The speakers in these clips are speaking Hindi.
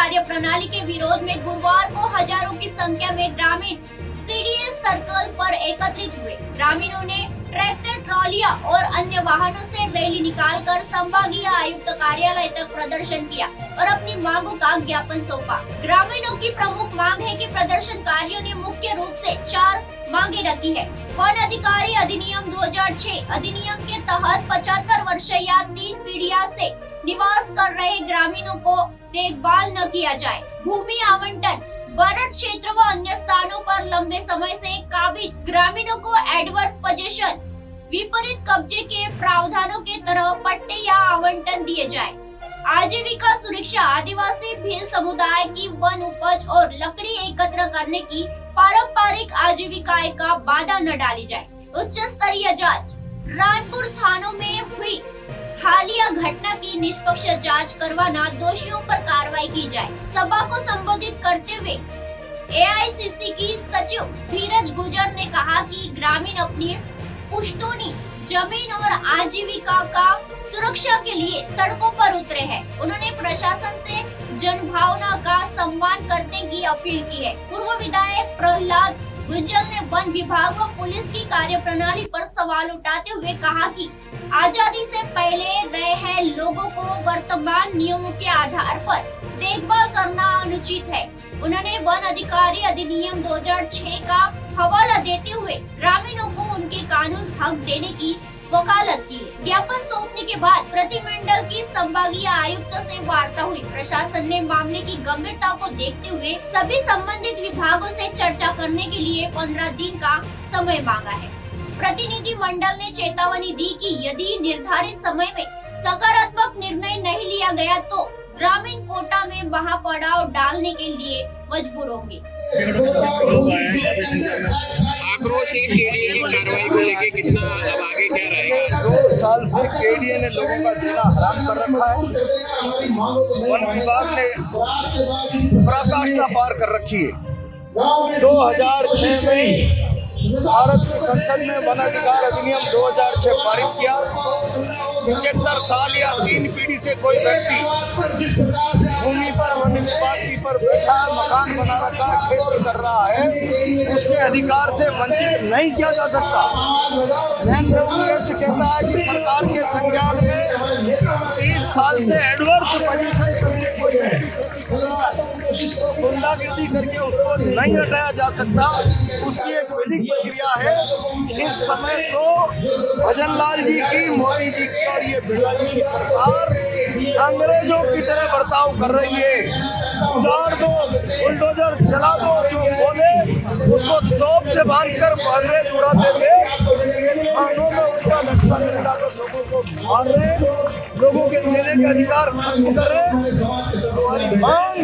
कार्यप्रणाली के विरोध में गुरुवार को हजारों की संख्या में ग्रामीण सीडीएस सर्कल पर एकत्रित हुए। ग्रामीणों ने ट्रैक्टर, ट्रॉलियां और अन्य वाहनों से रैली निकालकर संभागीय आयुक्त कार्यालय तक प्रदर्शन किया और अपनी मांगों का ज्ञापन सौंपा। ग्रामीणों की प्रमुख मांग है कि प्रदर्शनकारियों ने मुख्य रूप से 4 मांगे रखी है। वन अधिकारी अधिनियम 2006 अधिनियम के तहत 75 वर्ष या 3 पीढ़ियों से निवास कर रहे ग्रामीणों को देखभाल न किया जाए। भूमि आवंटन, बरड क्षेत्र व अन्य स्थानों पर लंबे समय से काबिज ग्रामीणों को एडवर्स पोजीशन, विपरीत कब्जे के प्रावधानों के तरह पट्टे या आवंटन दिए जाए। आजीविका सुरक्षा, आदिवासी भील समुदाय की वन उपज और लकड़ी एकत्र करने की पारंपरिक आजीविका का बाधा न डाली जाए। उच्च स्तरीय जांच, रानपुर थानों में हुई हालिया घटना की निष्पक्ष जांच करवाना, दोषियों पर कार्रवाई की जाए। सभा को संबोधित करते हुए एआईसीसी की सचिव धीरज गुर्जर ने कहा कि ग्रामीण अपनी पुश्तूनी जमीन और आजीविका का सुरक्षा के लिए सड़कों पर उतरे हैं। उन्होंने प्रशासन से जनभावना का सम्मान करने की अपील की है। पूर्व विधायक प्रहलाद गुंजल ने वन विभाग व पुलिस की कार्यप्रणाली पर सवाल उठाते हुए कहा कि आजादी से पहले रहे लोगों को वर्तमान नियमों के आधार पर देखभाल करना अनुचित है। उन्होंने वन अधिकारी अधिनियम 2006 का हवाला देते हुए ग्रामीणों को उनके कानून हक देने की वकालत की। ज्ञापन सौंपने के बाद प्रतिमंडल की संभागीय आयुक्त से वार्ता हुई। प्रशासन ने मामले की गंभीरता को देखते हुए सभी संबंधित विभागों से चर्चा करने के लिए 15 दिन का समय मांगा है। प्रतिनिधि मंडल ने चेतावनी दी कि यदि निर्धारित समय में सकारात्मक निर्णय नहीं लिया गया तो ग्रामीण कोटा में महापड़ाव डालने के लिए मजबूर होंगे। आक्रोश है केडीए की कार्रवाई को लेके, कितना अब आगे क्या रहेगा? 2 साल से केडीए ने लोगों का जीना हराम कर रखा है। वन विभाग ने पराकाष्ठा पार कर रखी है। 2006 में भारत की संसद में वन अधिकार अधिनियम 2006 पारित किया। 75 साल या 3 पीढ़ी से कोई व्यक्ति भूमि पर वन विभाग की पर बैठा मकान बना रखा खेती कर रहा है, उसके अधिकार से वंचित नहीं किया जा सकता। कहता है कि सरकार के संज्ञान में 30 साल से एडवर्स पोजीशन करने को गुंडागिर्दी करके उसको नहीं हटाया जा सकता। उसकी एक विधिक प्रक्रिया है। इस समय तो भजन लाल जी की, मोदी जी की और ये बिरला जी की सरकार अंग्रेजों की तरह बर्ताव कर रही है। उजाड़ दो, बुलडोजर चला दो, जो बोले उसको तोप से बांधकर अंग्रेज उड़ाते थे। थानों में उनका नक्शा मिलाकर लोगों को मार रहे, लोगों के जीने के अधिकार खत्म कर रहे। हमारी मांग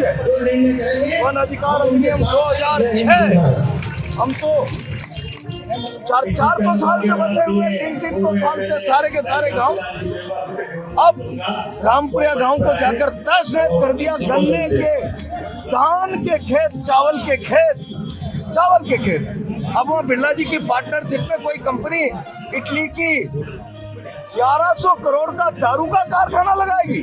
वन अधिकार अधिनियम 2006, हम तो 400 साल से बसे हुए, 300 साल से सारे के सारे गांव, अब रामपुरिया गांव को जाकर तहस नहस कर दिया। गन्ने के, धान के खेत, चावल के खेत। अब वहाँ बिरला जी की पार्टनरशिप में कोई कंपनी इटली की 1100 करोड़ का दारू का कारखाना लगाएगी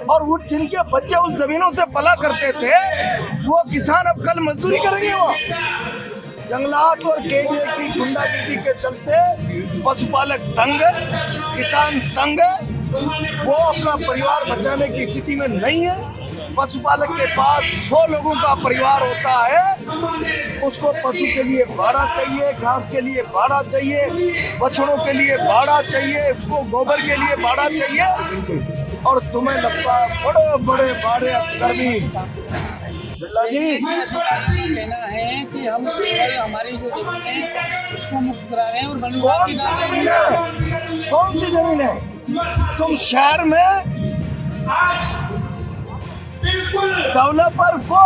और वो जिनके बच्चे उस जमीनों से पला करते थे वो किसान अब कल मजदूरी करेंगे। वहाँ जंगलात और केडीए की गुंडागिर्दी के चलते पशुपालक तंग, किसान तंग, वो अपना परिवार बचाने की स्थिति में नहीं है। पशुपालक के पास 100 लोगों का परिवार होता है, उसको पशु के लिए बाड़ा चाहिए, घास के लिए बाड़ा चाहिए, बछड़ों के लिए बाड़ा चाहिए, उसको गोबर के लिए बाड़ा चाहिए। और तुम्हें लगता है बड़े बड़े बाड़े कर्मी। बिरला जी कहना है कि हम केवल हमारी जो जमीन है उसको मुक्त करा रहे हैं और वन विभाग की कौन सी जमीन है? तुम शहर में डेवलपर को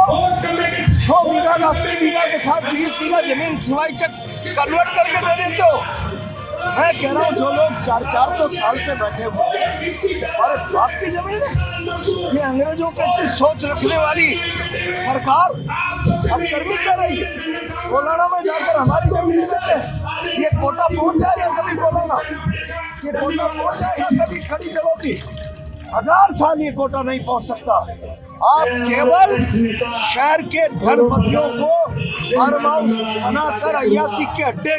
100 बीघा का 80 बीघा के साथ 20 बीघा जमीन सिवाई चक कन्वर्ट करके दे देते हो। मैं कह रहा हूँ जो लोग 400 साल से बैठे हुए हैं और बाप की जमीन है, ये अंग्रेजों की सोच रखने वाली सरकार हथकर्मी कर रही है। कोलाना में जाकर हमारी जमीन लेते हैं। ये कोटा पहुंच जाएगा कभी कोलाना, ये कोटा पहुंच जाएगा कभी खड़ी जगहों की। 1000 साल ये कोटा नहीं पहुंच सकता। आप केवल शहर के धनपतियों को फार्म हाउस बनाकर अय्यासी के अड्डे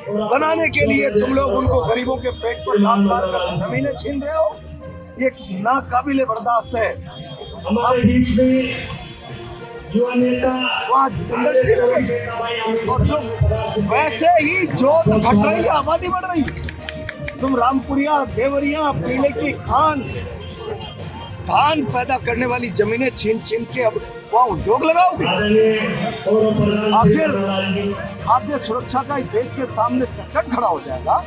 बनाने के लिए तुम लोग उनको गरीबों के पेट पर लात मारकर जमीनें छीन रहे हो। ये नाकाबिले बर्दाश्त है। हमारे बीच में युवा नेता और जो वैसे ही जोत घट रही है, आबादी बढ़ रही है। तुम रामपुरिया, देवरिया, पीले की खान, धान पैदा करने वाली जमीनें छीन छीन के अब वहाँ उद्योग लगाओगे। आखिर खाद्य सुरक्षा का इस देश के सामने संकट खड़ा हो जाएगा।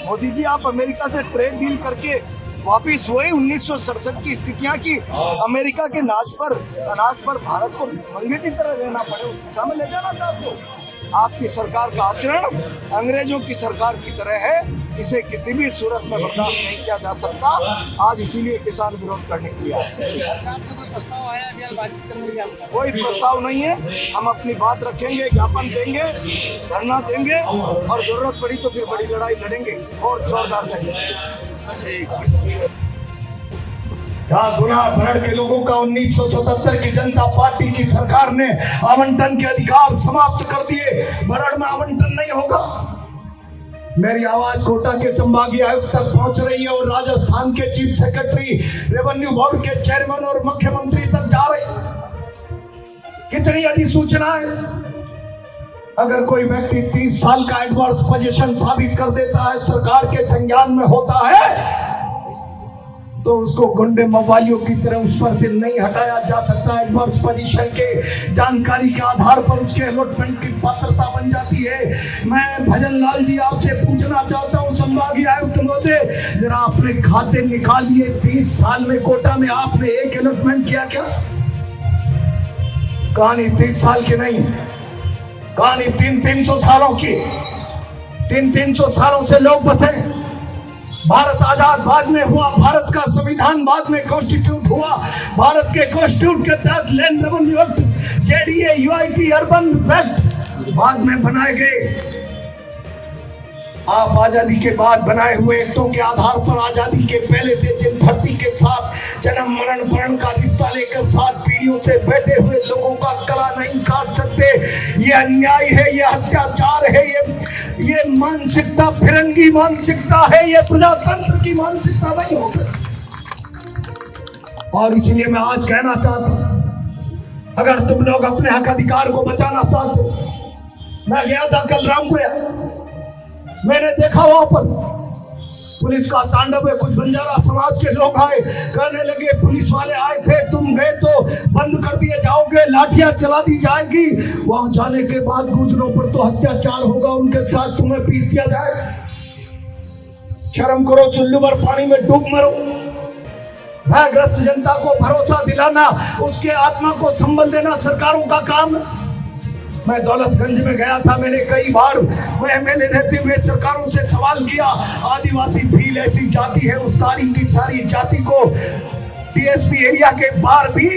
मोदी जी, आप अमेरिका से ट्रेड डील करके वापिस हुए 1967 की स्थितियां की अमेरिका के अनाज पर भारत को मंगे की तरह रहना पड़े, उस दिशा में ले जाना चाहते हो। आपकी सरकार का आचरण अंग्रेजों की सरकार की तरह है। इसे किसी भी सूरत में बर्दाश्त नहीं किया जा सकता। आज इसीलिए किसान विरोध करने के लिए आए। सरकार से कोई प्रस्ताव आया अभी आज बातचीत करने के लिए? कोई प्रस्ताव नहीं है। हम अपनी बात रखेंगे, ज्ञापन देंगे, धरना देंगे और जरूरत पड़ी तो फिर बड़ी लड़ाई लड़ेंगे और जोरदार करेंगे। क्या गुना भरण के लोगों का 1977 की जनता पार्टी की सरकार ने आवंटन के अधिकार समाप्त कर दिए। भरण में आवंटन नहीं होगा। मेरी आवाज कोटा के संभागीय आयुक्त तक पहुंच रही है और राजस्थान के चीफ सेक्रेटरी, रेवेन्यू बोर्ड के चेयरमैन और मुख्यमंत्री तक जा रही। कितनी अधिसूचना है। अगर कोई व्यक्ति 30 साल का एडवर्स पोजीशन साबित कर देता है, सरकार के संज्ञान में होता है, तो उसको गुंडे मवालियों की तरह उस पर से नहीं हटाया जा सकता। एडवर्स पोजीशन के जानकारी के आधार पर उसके अलॉटमेंट की पात्रता बन जाती है। मैं भजन लाल जी आपसे पूछना चाहता हूँ, संभागीय आयुक्त महोदय, जरा आपने खाते निकालिए। 30 साल में कोटा में आपने एक अलॉटमेंट किया क्या? कहानी 30 साल की नहीं, कहानी 300 सालों की। 300 सालों से लोग बचे। भारत आजाद बाद में हुआ, भारत का संविधान बाद में कॉन्स्टिट्यूट हुआ। भारत के कॉन्स्टिट्यूट के तहत land revenue act, JDA, UIT, urban act बाद में बनाए गए। आप आजादी के बाद बनाए हुए एक्टों के आधार पर आजादी के पहले से जिन धरती के साथ जन्म मरण प्रण का रिश्ता लेकर 7 पीढ़ियों से बैठे हुए लोगों का गला नहीं काट सकते। ये अन्याय है, ये अत्याचार है, ये मानसिकता फिरंगी मानसिकता है, ये प्रजातंत्र की मानसिकता नहीं हो सकती। और इसलिए मैं आज कहना चाहता हूं, अगर तुम लोग अपने हक अधिकार को बचाना चाहते हो। मैं गया था कल रामपुरा, मैंने देखा वहां पर पुलिस का तांडव है। कुछ बंजारा समाज के लोग आए, कहने लगे पुलिस वाले आए थे, तुम गए तो बंद कर दिए जाओगे, लाठियां चला दी जाएगी। वहां जाने के बाद गुजरों पर तो अत्याचार होगा, उनके साथ तुम्हें पीस दिया जाएगा। शर्म करो, चुल्लू भर पानी में डूब मरो। भयग्रस्त जनता को भरोसा दिलाना, उसके आत्मा को संबल देना सरकारों का काम है। मैं दौलतगंज में गया था, मैंने कई बार एमएलए रहते हुए सरकारों से सवाल किया। आदिवासी भील ऐसी जाति है, उस सारी की सारी जाति को डीएसपी एरिया के बाहर भी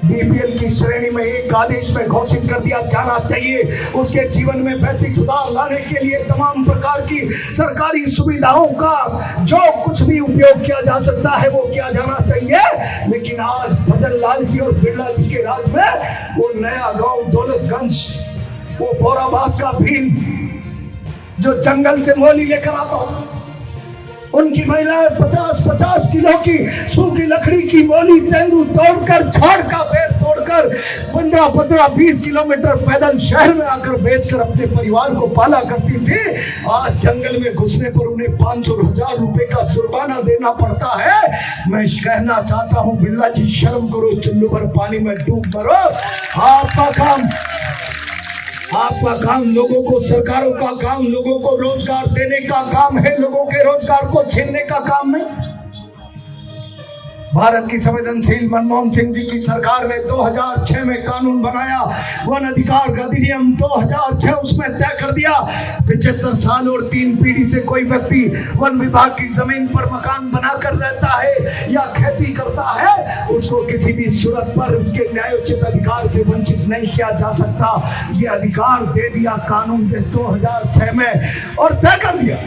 बीपीएल की श्रेणी में एक आदेश में घोषित कर दिया जाना चाहिए। उसके जीवन में बेसिक सुधार लाने के लिए तमाम प्रकार की सरकारी सुविधाओं का जो कुछ भी उपयोग किया जा सकता है वो किया जाना चाहिए। लेकिन आज भजन लाल जी और बिरला जी के राज में वो नया गांव दौलतगंज, वो बोराबास का भील जो जंगल से मोली लेकर आता था, उनकी महिलाएं 50-50 किलो की सूखी लकड़ी की मोली तेंदू तोड़कर, झाड़ का पेड़ तोड़कर 15-20 किलोमीटर पैदल शहर में आकर बेचकर अपने परिवार को पाला करती थी। आज जंगल में घुसने पर उन्हें 500 और 1000 रुपए का जुर्माना देना पड़ता है। मैं कहना चाहता हूँ, बिरला जी शर्म करो, चुल्लू भर पानी में डूब मरो। आपका काम लोगों को, सरकारों का काम लोगों को रोजगार देने का काम है, लोगों के रोजगार को छीनने का काम नहीं। भारत की संवेदनशील मनमोहन सिंह जी की सरकार ने 2006 में कानून बनाया, वन अधिकार अधिनियम 2006, उसमें तय कर दिया 75 साल और 3 पीढ़ी से कोई व्यक्ति वन विभाग की जमीन पर मकान बनाकर रहता है या खेती करता है, उसको किसी भी सूरत पर उसके न्यायोचित अधिकार से वंचित नहीं किया जा सकता। ये अधिकार दे दिया कानून ने 2006 में और तय कर दिया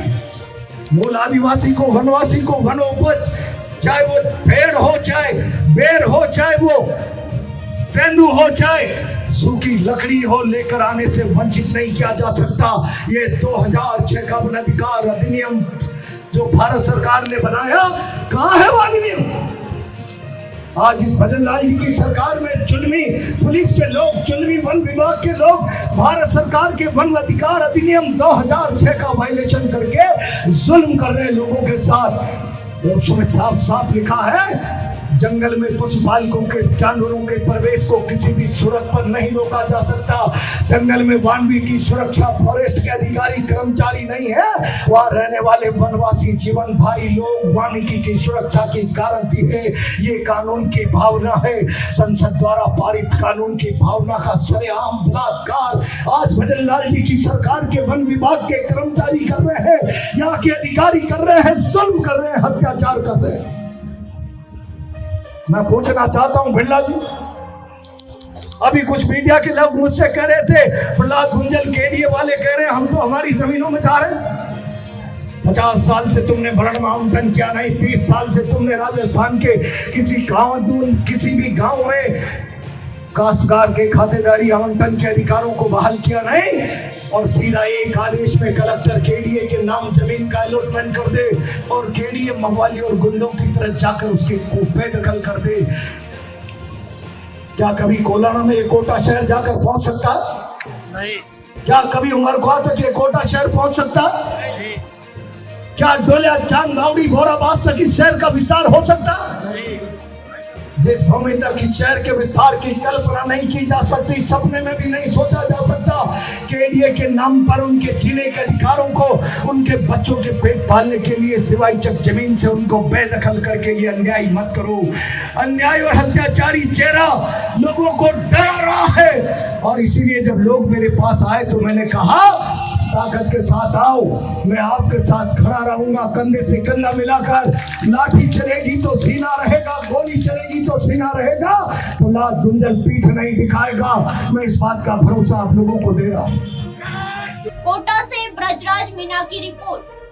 मूल आदिवासी को, वनवासी को वनोपज चाहे वो पेड़ हो, चाहे बेर हो, चाहे वो तेंदु हो, चाहे सूखी लकड़ी हो, लेकर आने से वंचित नहीं किया जा सकता। ये 2006 का वन अधिकार अधिनियम जो भारत सरकार ने बनाया, कहाँ है वो अधिनियम? आज इस भजन लाल जी की सरकार में जुल्मी पुलिस के लोग, जुल्मी वन विभाग के लोग भारत सरकार के वन अधिकार अधिनियम 2006 का वायलेशन करके जुल्म कर रहे लोगों के साथ। और उसमें साफ साफ लिखा है, जंगल में पशुपालकों के जानवरों के प्रवेश को किसी भी सूरत पर नहीं रोका जा सकता। जंगल में वानवी की सुरक्षा फॉरेस्ट के अधिकारी कर्मचारी नहीं है, वहां रहने वाले वनवासी जीवनधारी लोग वानिकी की सुरक्षा की गारंटी है। ये कानून की भावना है, संसद द्वारा पारित कानून की भावना का सरेआम बलात्कार आज भजन लाल जी की सरकार के वन विभाग के कर्मचारी कर रहे हैं, यहाँ के अधिकारी कर रहे हैं, जुल्म कर रहे हैं, अत्याचार कर रहे हैं। मैं पूछना चाहता हूं बिरला जी, अभी कुछ मीडिया के लोग मुझसे कह रहे थे, प्रहलाद गुंजल केडीए वाले कह रहे हैं हम तो हमारी जमीनों में जा रहे हैं। 50 साल से तुमने बरड़ में आवंटन किया नहीं, 30 साल से तुमने राजस्थान के किसी भी गांव में काश्तकार के खातेदारी आवंटन के अधिकारों को बहाल किया नहीं, और सीधा एक आदेश में कलेक्टर केडीए के नाम जमीन का अलॉटमेंट कर दे और केडीए मवाली और गुंडों की तरह जाकर उसके को बेदखल कर दे। क्या कभी कोलाना में ये कोटा शहर जाकर पहुंच सकता? नहीं। क्या कभी उमरखुआ तक ये कोटा शहर पहुंच सकता? नहीं। क्या डोलिया चांद नावड़ी भोराबाद तक इस शहर का विस्तार हो सकता? नहीं। जिस भूमि तक इस शहर के विस्तार की कल्पना नहीं की जा सकती, सपने में भी नहीं सोचा जा सकता, केडीए के नाम पर उनके जीने के अधिकारों को, उनके बच्चों के पेट पालने के लिए सिवाय चक जमीन से उनको बेदखल करके ये अन्याय मत करो। अन्याय और अत्याचारी चेहरा लोगों को डरा रहा है, और इसीलिए जब लोग मेरे पास आए तो मैंने कहा ताकत के साथ आओ, मैं आपके साथ खड़ा रहूंगा, कंधे से कंधा मिलाकर। लाठी चलेगी तो सीना रहेगा, गोली चलेगी तो सीना रहेगा, तो लात गुंजल पीठ नहीं दिखाएगा। मैं इस बात का भरोसा आप लोगों को दे रहा हूँ। कोटा से ब्रजराज मीना की रिपोर्ट।